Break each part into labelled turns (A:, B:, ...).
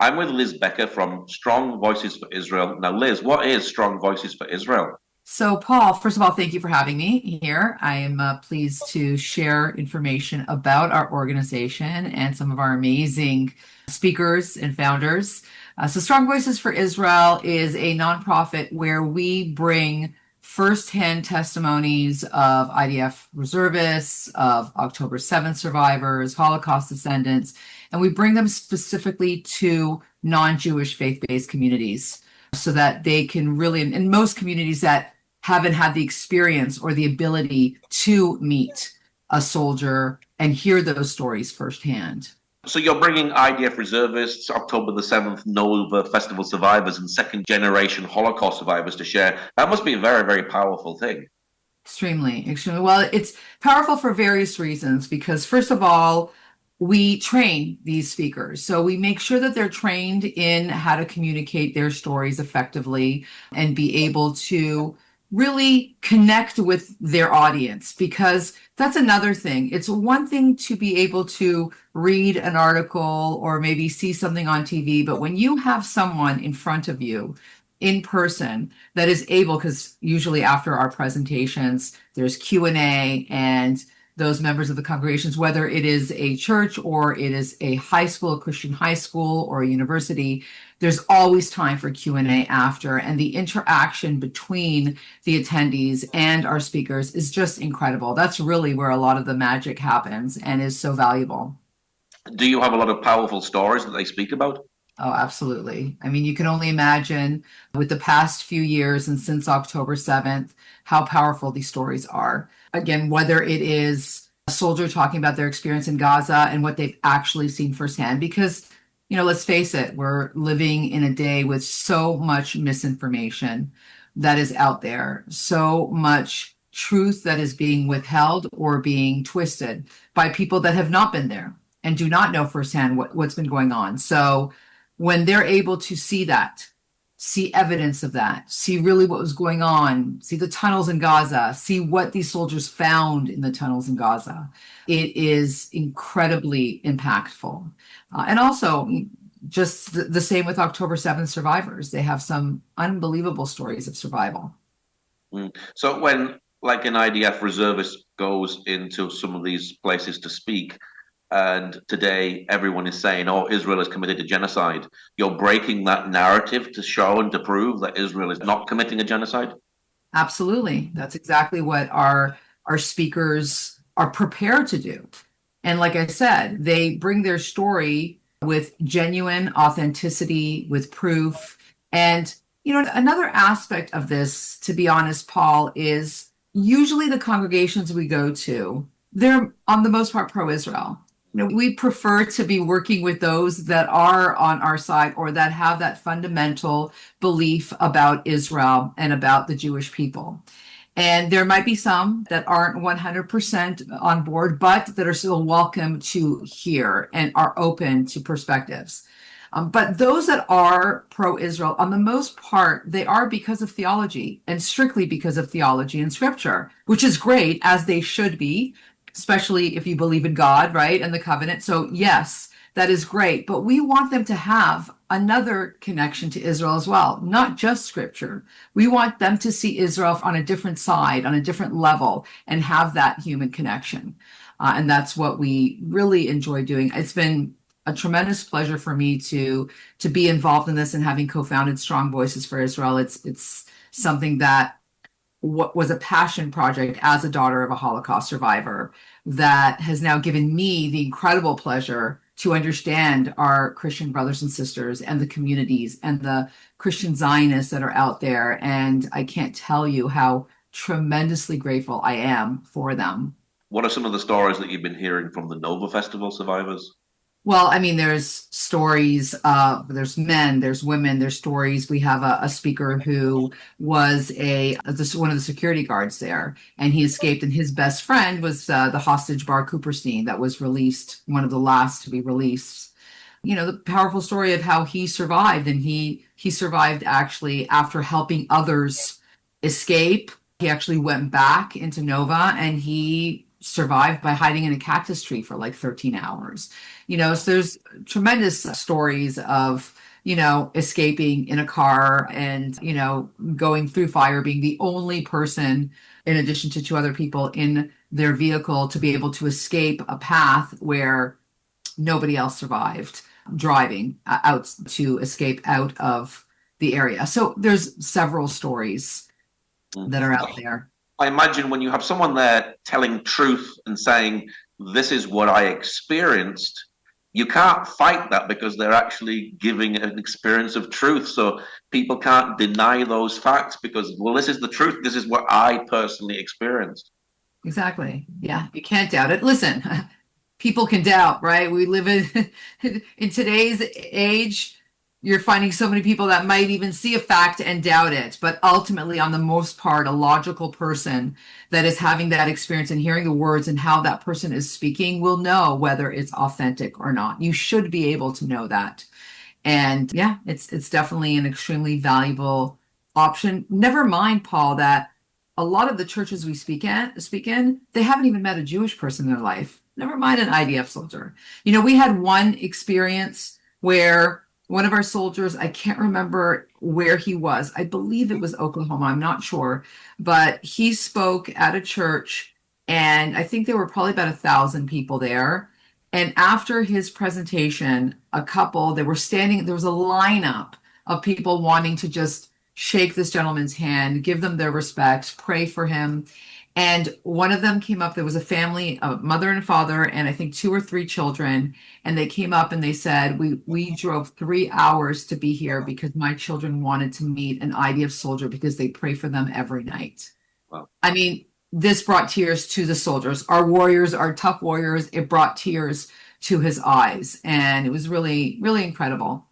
A: I'm with Liz Becker from Strong Voices for Israel. Now, Liz, what is Strong Voices for Israel?
B: So, Paul, first of all, thank you for having me here. I am pleased to share information about our organization and some of our amazing speakers and founders. Strong Voices for Israel is a nonprofit where we bring firsthand testimonies of IDF reservists, of October 7th survivors, Holocaust descendants, and we bring them specifically to non-Jewish faith-based communities so that they can really, in most communities that haven't had the experience or the ability to meet a soldier and hear those stories firsthand.
A: So you're bringing IDF reservists, October the 7th, Nova Festival survivors, and second generation Holocaust survivors to share. That must be a very, very powerful thing.
B: Extremely, extremely. Well, it's powerful for various reasons because, first of all, we train these speakers. So we make sure that they're trained in how to communicate their stories effectively and be able to really connect with their audience, because that's another thing. It's one thing to be able to read an article or maybe see something on TV, but when you have someone in front of you in person that is able, because usually after our presentations there's Q&A, and those members of the congregations, whether it is a church or it is a high school, a Christian high school or a university, there's always time for Q&A after, and the interaction between the attendees and our speakers is just incredible. That's really where a lot of the magic happens and is so valuable.
A: Do you have a lot of powerful stories that they speak about?
B: Oh, absolutely. I mean, you can only imagine with the past few years and since October 7th, how powerful these stories are. Again, whether it is a soldier talking about their experience in Gaza and what they've actually seen firsthand, because, let's face it, we're living in a day with so much misinformation that is out there, so much truth that is being withheld or being twisted by people that have not been there and do not know firsthand what's been going on. So, when they're able to see that, see evidence of that, see really what was going on, see the tunnels in Gaza, see what these soldiers found in the tunnels in Gaza, it is incredibly impactful. And also, just the same with October 7th survivors. They have some unbelievable stories of survival.
A: So when like an IDF reservist goes into some of these places to speak, and today everyone is saying, "Oh, Israel has committed a genocide." You're breaking that narrative to show and to prove that Israel is not committing a genocide.
B: Absolutely. That's exactly what our speakers are prepared to do. And like I said, they bring their story with genuine authenticity, with proof. And another aspect of this, to be honest, Paul, is usually the congregations we go to, they're on the most part pro-Israel. We prefer to be working with those that are on our side or that have that fundamental belief about Israel and about the Jewish people. And there might be some that aren't 100% on board, but that are still welcome to hear and are open to perspectives. But those that are pro-Israel, on the most part, they are because of theology and strictly because of theology and scripture, which is great, as they should be, especially if you believe in God, right, and the covenant. So yes, that is great. But we want them to have another connection to Israel as well, not just scripture. We want them to see Israel on a different side, on a different level, and have that human connection. And that's what we really enjoy doing. It's been a tremendous pleasure for me to be involved in this and having co-founded Strong Voices for Israel. It's something that what was a passion project as a daughter of a Holocaust survivor that has now given me the incredible pleasure to understand our Christian brothers and sisters and the communities and the Christian Zionists that are out there. And I can't tell you how tremendously grateful I am for them.
A: What are some of the stories that you've been hearing from the Nova Festival survivors?
B: Well, I mean, there's stories, there's men, there's women, there's stories. We have a speaker who was one of the security guards there, and he escaped, and his best friend was the hostage Bar Cooperstein that was released, one of the last to be released. The powerful story of how he survived, and he survived actually after helping others escape. He actually went back into Nova, and he survived by hiding in a cactus tree for like 13 hours. So there's tremendous stories of, escaping in a car and, going through fire, being the only person, in addition to two other people in their vehicle, to be able to escape a path where nobody else survived, driving out to escape out of the area. So there's several stories
A: Mm.
B: that are out there.
A: I imagine when you have someone there telling truth and saying, "This is what I experienced," you can't fight that because they're actually giving an experience of truth. So people can't deny those facts because, well, this is the truth. This is what I personally experienced.
B: Exactly. Yeah, you can't doubt it. Listen, people can doubt, right? We live in in today's age. You're finding so many people that might even see a fact and doubt it, but ultimately, on the most part, a logical person that is having that experience and hearing the words and how that person is speaking will know whether it's authentic or not. You should be able to know that. And yeah, it's definitely an extremely valuable option. Never mind, Paul, that a lot of the churches we speak in, they haven't even met a Jewish person in their life. Never mind an IDF soldier. We had one experience where one of our soldiers, I can't remember where he was. I believe it was Oklahoma. I'm not sure, but he spoke at a church, and I think there were probably about 1,000 people there. And after his presentation, they were standing, there was a lineup of people wanting to just shake this gentleman's hand, give them their respects, pray for him. And one of them came up, there was a family, a mother and a father, and I think two or three children. And they came up and they said, we drove 3 hours to be here because my children wanted to meet an IDF soldier because they pray for them every night.
A: Wow.
B: I mean, this brought tears to the soldiers. Our warriors, our tough warriors, it brought tears to his eyes. And it was really, really incredible.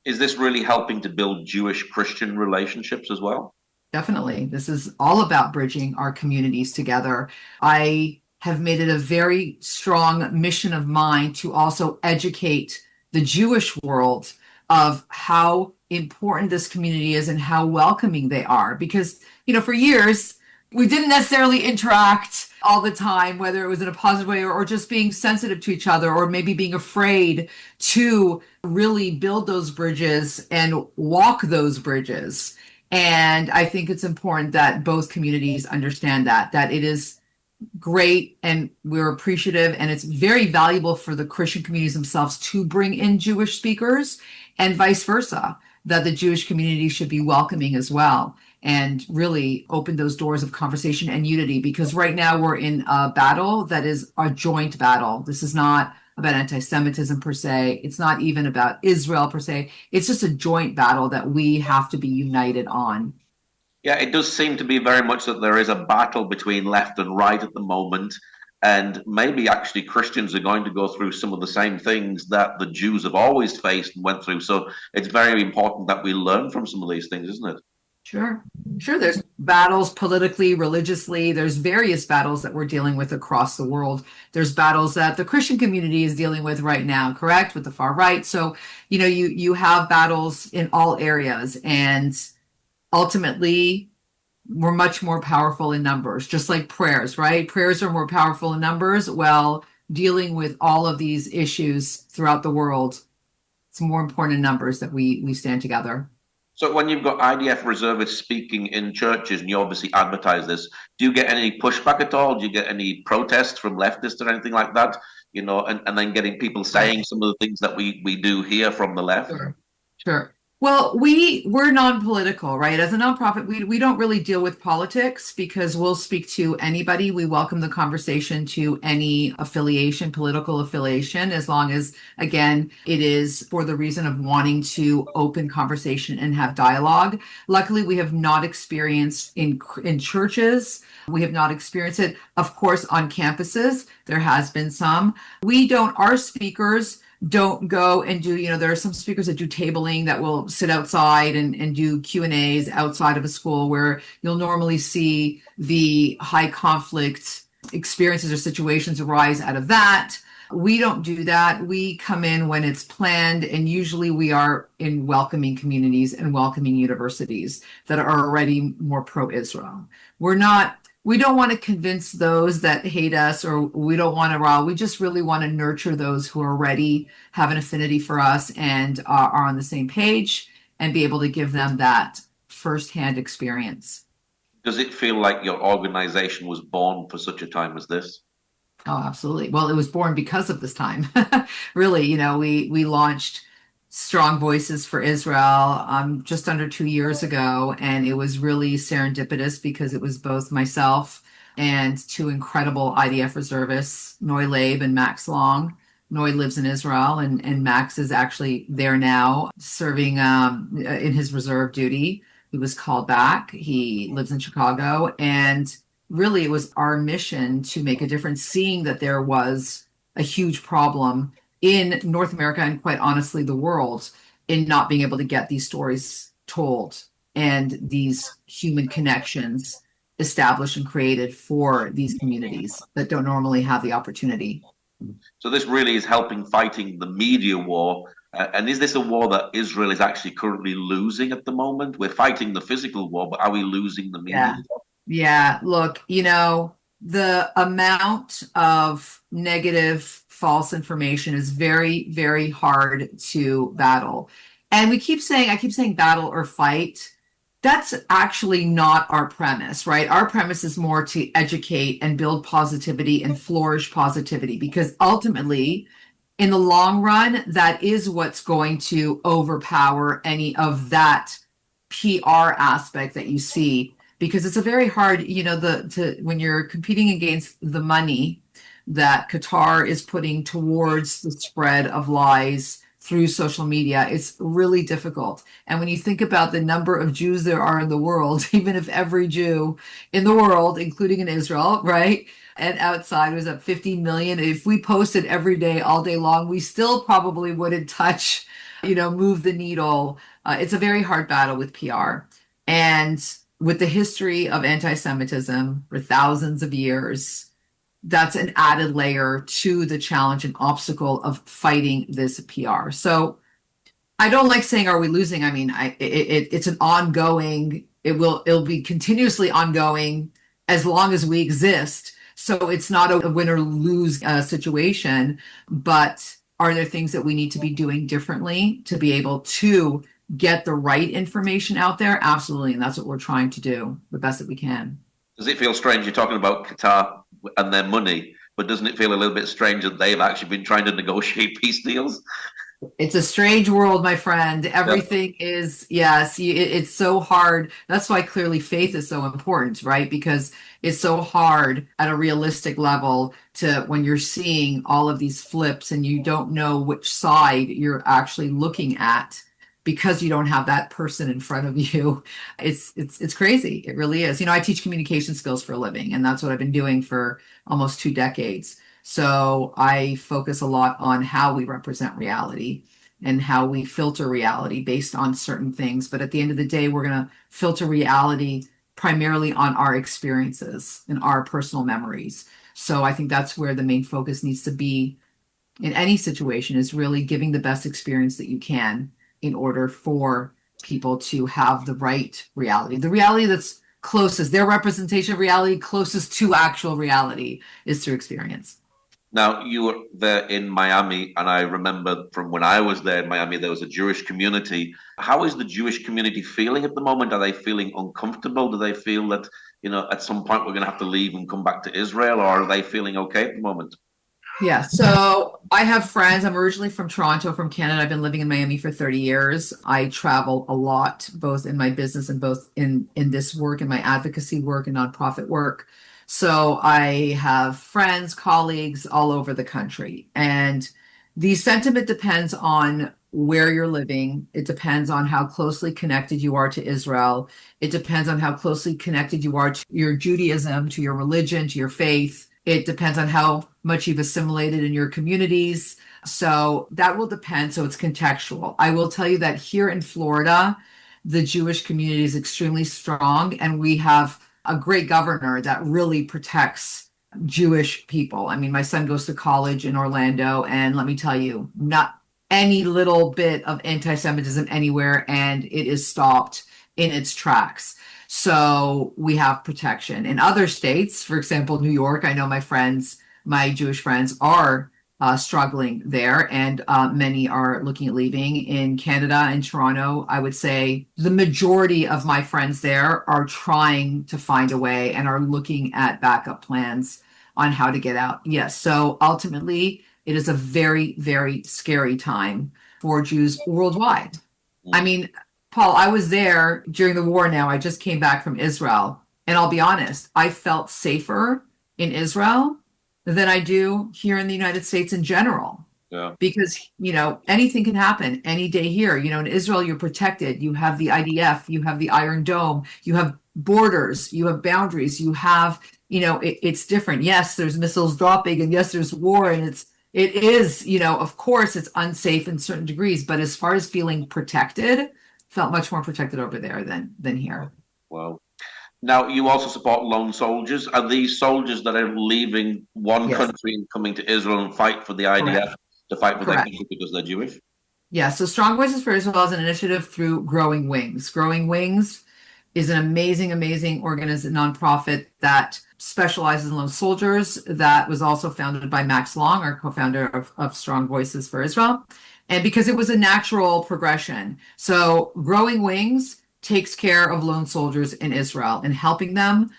A: Is this really helping to build Jewish-Christian relationships as well?
B: Definitely. This is all about bridging our communities together. I have made it a very strong mission of mine to also educate the Jewish world of how important this community is and how welcoming they are. Because, for years, we didn't necessarily interact all the time, whether it was in a positive way or just being sensitive to each other or maybe being afraid to really build those bridges and walk those bridges. And I think it's important that both communities understand that it is great and we're appreciative, and it's very valuable for the Christian communities themselves to bring in Jewish speakers and vice versa, that the Jewish community should be welcoming as well and really open those doors of conversation and unity, because right now we're in a battle that is a joint battle. This is not about anti-Semitism per se. It's not even about Israel per se. It's just a joint battle that we have to be united on.
A: Yeah, it does seem to be very much that there is a battle between left and right at the moment. And maybe actually Christians are going to go through some of the same things that the Jews have always faced and went through. So it's very important that we learn from some of these things, isn't it?
B: Sure. Sure. There's battles politically, religiously. There's various battles that we're dealing with across the world. There's battles that the Christian community is dealing with right now, correct? With the far right. So, you have battles in all areas, and ultimately we're much more powerful in numbers, just like prayers, right? Prayers are more powerful in numbers. Well, dealing with all of these issues throughout the world, it's more important in numbers that we stand together.
A: So when you've got IDF reservists speaking in churches and you obviously advertise this, do you get any pushback at all? Do you get any protests from leftists or anything like that? And then getting people saying some of the things that we do hear from the left?
B: Sure. Sure. Well, we're non-political, right? As a nonprofit, we don't really deal with politics because we'll speak to anybody. We welcome the conversation to any affiliation, political affiliation, as long as, again, it is for the reason of wanting to open conversation and have dialogue. Luckily, we have not experienced in churches. We have not experienced it, of course, on campuses. There has been some. Our speakers don't go and do, there are some speakers that do tabling that will sit outside and do Q&As outside of a school where you'll normally see the high conflict experiences or situations arise out of that. We don't do that. We come in when it's planned, and usually we are in welcoming communities and welcoming universities that are already more pro-Israel. We're not we don't want to convince those that hate us, or we don't want to, we just really want to nurture those who are already have an affinity for us and are on the same page and be able to give them that firsthand experience.
A: Does it feel like your organization was born for such a time as this?
B: Oh, absolutely. Well, it was born because of this time. Really, we launched Strong Voices for Israel just under 2 years ago, and it was really serendipitous because it was both myself and two incredible IDF reservists, Noy Labe and Max Long. Noy lives in Israel, and Max is actually there now serving in his reserve duty. He was called back. He lives in Chicago, and really it was our mission to make a difference, seeing that there was a huge problem in North America and quite honestly the world in not being able to get these stories told and these human connections established and created for these communities that don't normally have the opportunity.
A: So this really is helping fighting the media war. And is this a war that Israel is actually currently losing at the moment? We're fighting the physical war, but are we losing the media
B: Yeah.
A: war?
B: Yeah. Look, the amount of negative false information is very, very hard to battle. And I keep saying battle or fight. That's actually not our premise, right? Our premise is more to educate and build positivity and flourish positivity because ultimately, in the long run, that is what's going to overpower any of that PR aspect that you see because it's a very hard, when you're competing against the money that Qatar is putting towards the spread of lies through social media, it's really difficult. And when you think about the number of Jews there are in the world, even if every Jew in the world, including in Israel, right? And outside was at 50 million. If we posted every day, all day long, we still probably wouldn't touch, move the needle. It's a very hard battle with PR. And with the history of anti-Semitism for thousands of years, that's an added layer to the challenge and obstacle of fighting this PR. So I don't like saying, "Are we losing?" I mean, it's an ongoing. It'll be continuously ongoing as long as we exist. So it's not a win or lose situation. But are there things that we need to be doing differently to be able to get the right information out there? Absolutely, and that's what we're trying to do the best that we can.
A: Does it feel strange you're talking about Qatar and their money, but doesn't it feel a little bit strange that they've actually been trying to negotiate peace deals?
B: It's a strange world, my friend.
A: Yeah.
B: Everything is, yes, it's so hard. That's why clearly faith is so important, right? Because it's so hard at a realistic level to when you're seeing all of these flips and you don't know which side you're actually looking at because you don't have that person in front of you. It's crazy. It really is. I teach communication skills for a living, and that's what I've been doing for almost 2 decades. So I focus a lot on how we represent reality and how we filter reality based on certain things. But at the end of the day, we're going to filter reality primarily on our experiences and our personal memories. So I think that's where the main focus needs to be in any situation is really giving the best experience that you can in order for people to have the reality that's closest, their representation of reality closest to actual reality is through experience.
A: Now, you were there in Miami, and I remember from when I was there in Miami, there was a Jewish community. How is the Jewish community feeling at the moment? Are they feeling uncomfortable? Do they feel that, at some point we're going to have to leave and come back to Israel, or are they feeling okay at the moment?
B: Yeah, so I have friends. I'm originally from Toronto, from Canada. I've been living in Miami for 30 years. I travel a lot, both in my business and both in this work, in my advocacy work and nonprofit work. So I have friends, colleagues all over the country. And the sentiment depends on where you're living. It depends on how closely connected you are to Israel. It depends on how closely connected you are to your Judaism, to your religion, to your faith. It depends on how much you've assimilated in your communities. So that will depend. So it's contextual. I will tell you that here in Florida, the Jewish community is extremely strong, and we have a great governor that really protects Jewish people. I mean, my son goes to college in Orlando, and let me tell you, not any little bit of anti Semitism anywhere, and it is stopped in its tracks. So we have protection. In other states, for example, New York, I know my Jewish friends are struggling there, and many are looking at leaving. In Canada and Toronto, I would say the majority of my friends there are trying to find a way and are looking at backup plans on how to get out. Yes, so ultimately, it is a very, very scary time for Jews worldwide. I
A: Mm.
B: mean, Paul, I was there during the war now. I just came back from Israel. And I'll be honest, I felt safer in Israel than I do here in the United States in general.
A: Yeah.
B: Because, anything can happen any day here. In Israel, you're protected. You have the IDF, you have the Iron Dome, you have borders, you have boundaries, you have, it's different. Yes, there's missiles dropping, and yes, there's war, and it is, of course, it's unsafe in certain degrees, but as far as feeling protected, felt much more protected over there than here.
A: Well, now you also support lone soldiers. Are these soldiers that are leaving one
B: Yes,
A: country and coming to Israel and fight for the IDF
B: correct,
A: to fight for their
B: correct.
A: country because they're Jewish?
B: Yeah, so Strong Voices for Israel is an initiative through Growing Wings. Growing Wings is an amazing, amazing organization, nonprofit that specializes in lone soldiers. That was also founded by Max Long, our co-founder of Strong Voices for Israel. And because it was a natural progression. So Growing Wings takes care of lone soldiers in Israel and helping them,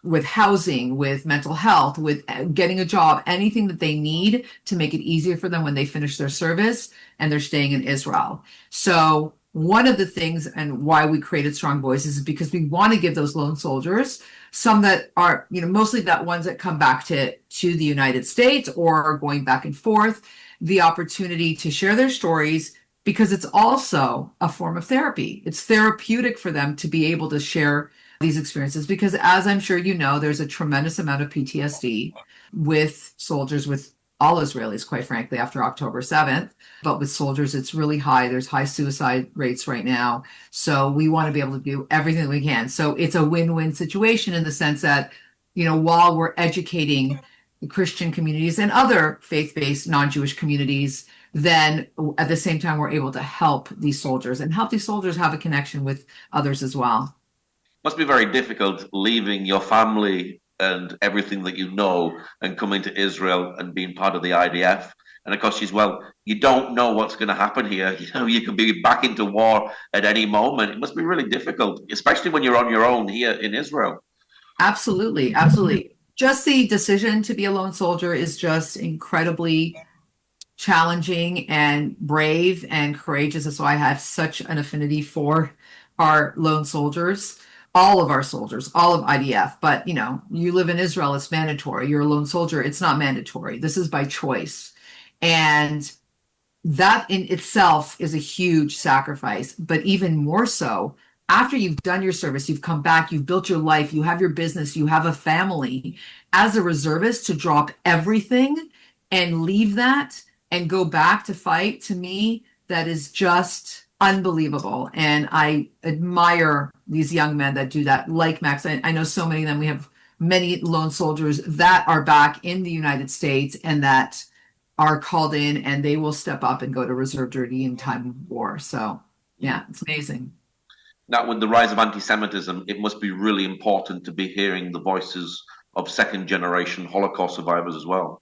B: with housing, with mental health, with getting a job, anything that they need to make it easier for them when they finish their service and they're staying in Israel. So one of the things and why we created Strong Voices is because we want to give those lone soldiers, some that are, mostly that ones that come back to the United States or are going back and forth, the opportunity to share their stories because it's also a form of therapy. It's therapeutic for them to be able to share these experiences because, as I'm sure you know, there's a tremendous amount of PTSD with soldiers, with all Israelis, quite frankly, after October 7th. But with soldiers, it's really high. There's high suicide rates right now. So we want to be able to do everything that we can. So it's a win-win situation in the sense that, while we're educating the Christian communities and other faith-based non-Jewish communities, then at the same time, we're able to help these soldiers and help these soldiers have a connection with others as well.
A: Must be very difficult leaving your family and everything that you know and coming to Israel and being part of the IDF. And of course, as well, you don't know what's going to happen here. You could be back into war at any moment. It must be really difficult, especially when you're on your own here in Israel.
B: Absolutely, absolutely. Just the decision to be a lone soldier is just incredibly challenging and brave and courageous. That's why I have such an affinity for our lone soldiers, all of our soldiers, all of IDF. But you live in Israel, it's mandatory. You're a lone soldier, it's not mandatory. This is by choice. And that in itself is a huge sacrifice, but even more so after you've done your service, you've come back, you've built your life, you have your business, you have a family. As a reservist, to drop everything and leave that and go back to fight, to me, that is just unbelievable. And I admire these young men that do that, like Max. I know so many of them. We have many lone soldiers that are back in the United States and that are called in and they will step up and go to reserve duty in time of war. So
A: Mm.
B: yeah, it's amazing.
A: Now, with the rise of anti-Semitism, it must be really important to be hearing the voices of second-generation Holocaust survivors as well.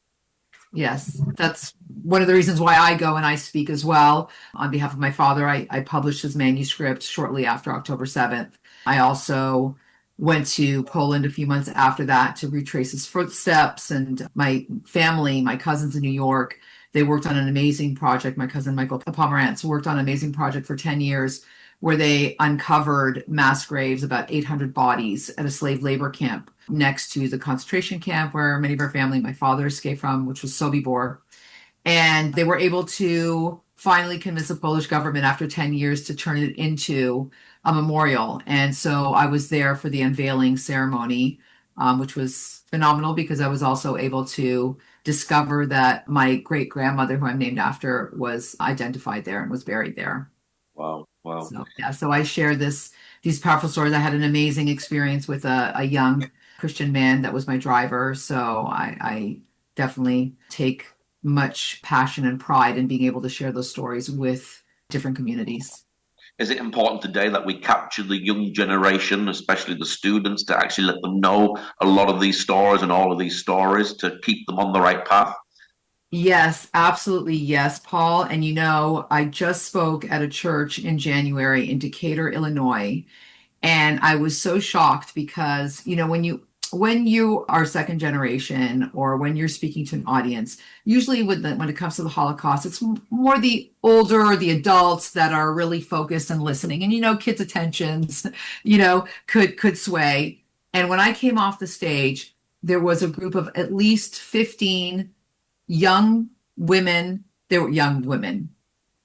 B: Yes, that's one of the reasons why I go and I speak as well. On behalf of my father, I published his manuscript shortly after October 7th. I also went to Poland a few months after that to retrace his footsteps. And my family, my cousins in New York, they worked on an amazing project. My cousin Michael Pomerantz worked on an amazing project for 10 years where they uncovered mass graves, about 800 bodies at a slave labor camp next to the concentration camp where many of our family, my father escaped from, which was Sobibor. And they were able to finally convince the Polish government after 10 years to turn it into a memorial. And so I was there for the unveiling ceremony, which was phenomenal because I was also able to discover that my great grandmother, who I'm named after, was identified there and was buried there.
A: Wow, wow.
B: So yeah, so I share these powerful stories. I had an amazing experience with a young Christian man that was my driver. So I definitely take much passion and pride in being able to share those stories with different communities.
A: Is it important today that we capture the young generation, especially the students, to actually let them know a lot of these stories and all of these stories to keep them on the right path?
B: Yes, absolutely. Yes, Paul. And I just spoke at a church in January in Decatur, Illinois, and I was so shocked because, when you are second generation or when you're speaking to an audience, usually when it comes to the Holocaust, it's more the older, the adults that are really focused and listening. And kids' attentions, could sway. And when I came off the stage, there was a group of at least 15 young women. They were young women,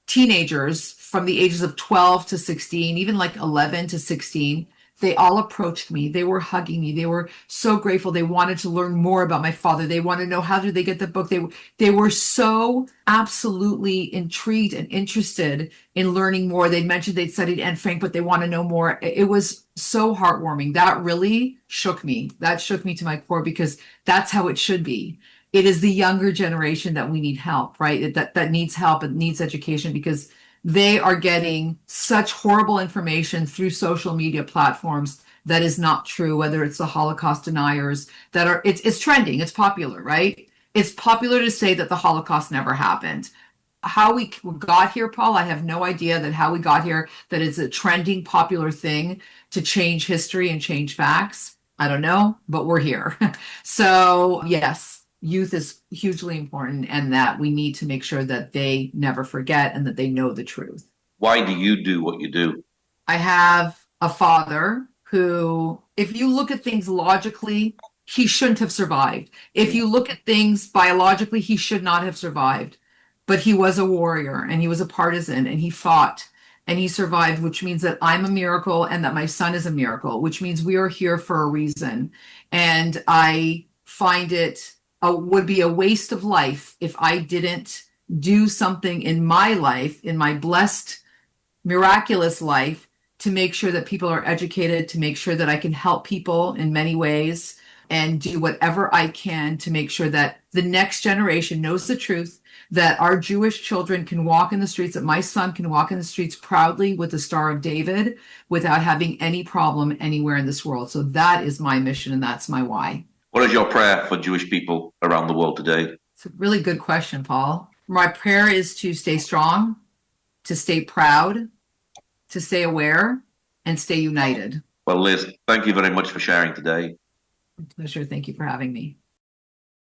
B: teenagers from the ages of 12 to 16, even like 11 to 16. They all approached me. They were hugging me. They were so grateful. They wanted to learn more about my father. They wanted to know, how did they get the book. They were so absolutely intrigued and interested in learning more. They mentioned they'd studied Anne Frank, but they want to know more. It was so heartwarming. That really shook me. That shook me to my core, because that's how it should be. It is the younger generation that we need help, right? That needs help and needs education, because they are getting such horrible information through social media platforms that is not true, whether it's the Holocaust deniers that are, it's trending, it's popular, right? It's popular to say that the Holocaust never happened. How we got here, Paul, I have no idea that how we got here, that it's a trending popular thing to change history and change facts. I don't know, but we're here. So, yes, youth is hugely important, and that we need to make sure that they never forget and that they know the truth.
A: Why do you do what you do?
B: I have a father who, if you look at things logically, he shouldn't have survived. If you look at things biologically, he should not have survived. But he was a warrior and he was a partisan and he fought and he survived, which means that I'm a miracle and that my son is a miracle, which means we are here for a reason. And I find it would be a waste of life if I didn't do something in my life, in my blessed, miraculous life, to make sure that people are educated, to make sure that I can help people in many ways, and do whatever I can to make sure that the next generation knows the truth, that our Jewish children can walk in the streets, that my son can walk in the streets proudly with the Star of David without having any problem anywhere in this world. So that is my mission and that's my why.
A: What is your prayer for Jewish people around the world today?
B: It's a really good question, Paul. My prayer is to stay strong, to stay proud, to stay aware, and stay united.
A: Well, Liz, thank you very much for sharing today.
B: Pleasure. Thank you for having me.